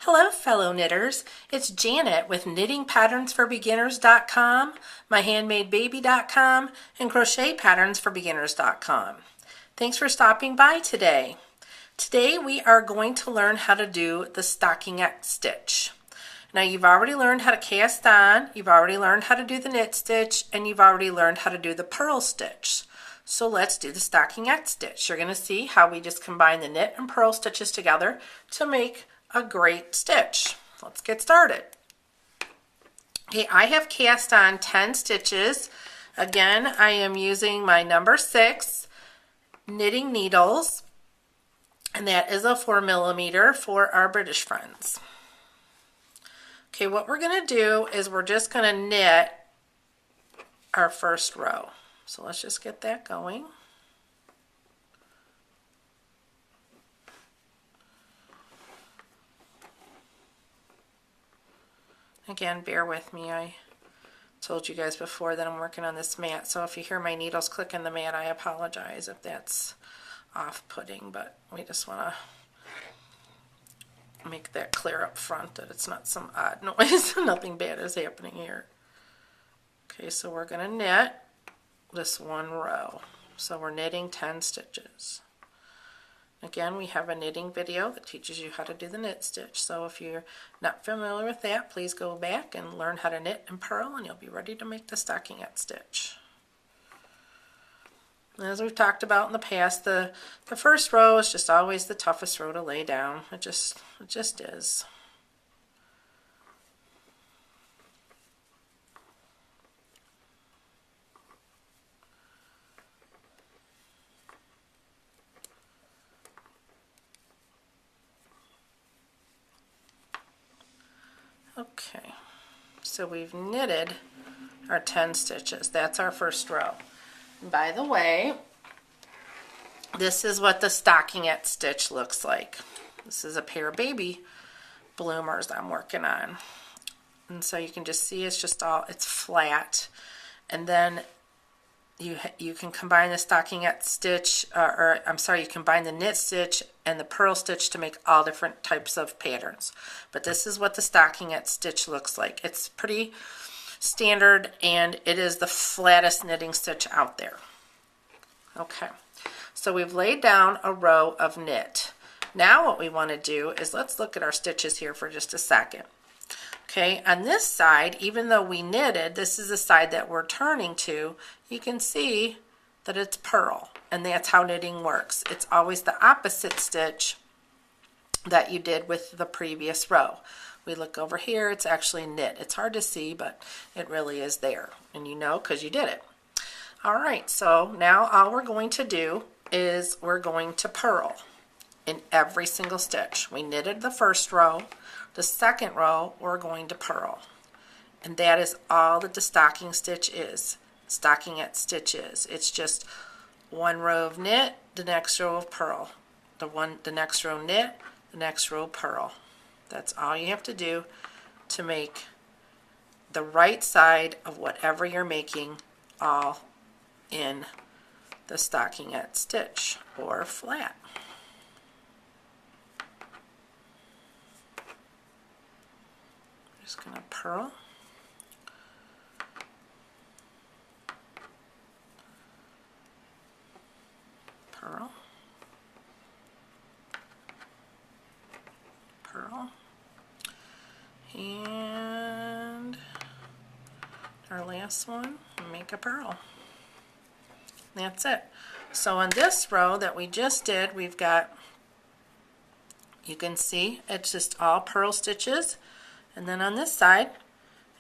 Hello fellow knitters, it's Janet with knittingpatternsforbeginners.com, myhandmadebaby.com, and crochetpatternsforbeginners.com. Thanks for stopping by today. Today we are going to learn how to do the stockinette stitch. Now you've already learned how to cast on, you've already learned how to do the knit stitch, and you've already learned how to do the purl stitch. So let's do the stockinette stitch. You're going to see how we just combine the knit and purl stitches together to make a great stitch. Let's get started. Okay, I have cast on 10 stitches. Again, I am using my number 6 knitting needles, and that is a 4mm for our British friends. Okay, what we're going to do is we're just going to knit our first row. So let's just get that going. Again, bear with me. I told you guys before that I'm working on this mat, so if you hear my needles click in the mat, I apologize if that's off-putting, but we just want to make that clear up front that it's not some odd noise. Nothing bad is happening here. Okay, so we're going to knit this one row. So we're knitting 10 stitches. Again, we have a knitting video that teaches you how to do the knit stitch. So if you're not familiar with that, please go back and learn how to knit and purl, and you'll be ready to make the stockinette stitch. And as we've talked about in the past, the first row is just always the toughest row to lay down. It just is. Okay, so we've knitted our 10 stitches. That's our first row. And by the way, this is what the stockinette stitch looks like. This is a pair of baby bloomers I'm working on. And so you can just see it's flat. And then you can combine the stockinette stitch, you combine the knit stitch and the purl stitch to make all different types of patterns. But this is what the stockinette stitch looks like. It's pretty standard, and it is the flattest knitting stitch out there. Okay, so we've laid down a row of knit. Now what we want to do is let's look at our stitches here for just a second. Okay, on this side, even though we knitted, this is the side that we're turning to, you can see that it's purl, and that's how knitting works. It's always the opposite stitch that you did with the previous row. We look over here, it's actually knit. It's hard to see, but it really is there, and you know because you did it. All right, so now all we're going to do is we're going to purl in every single stitch. We knitted the first row. The second row, we're going to purl. And that is all that the stockinette stitch is. It's just one row of knit, the next row of purl. The next row knit, the next row purl. That's all you have to do to make the right side of whatever you're making all in the stockinette stitch or flat. Just going to purl, purl, purl, and our last one, make a purl. That's it. So on this row that we just did, we've got, you can see it's just all purl stitches. And then on this side,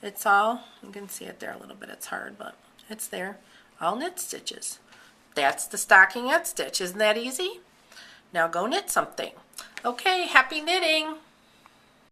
it's all, you can see it there a little bit, it's hard, but it's there, all knit stitches. That's the stockinette stitch. Isn't that easy? Now go knit something. Okay, happy knitting!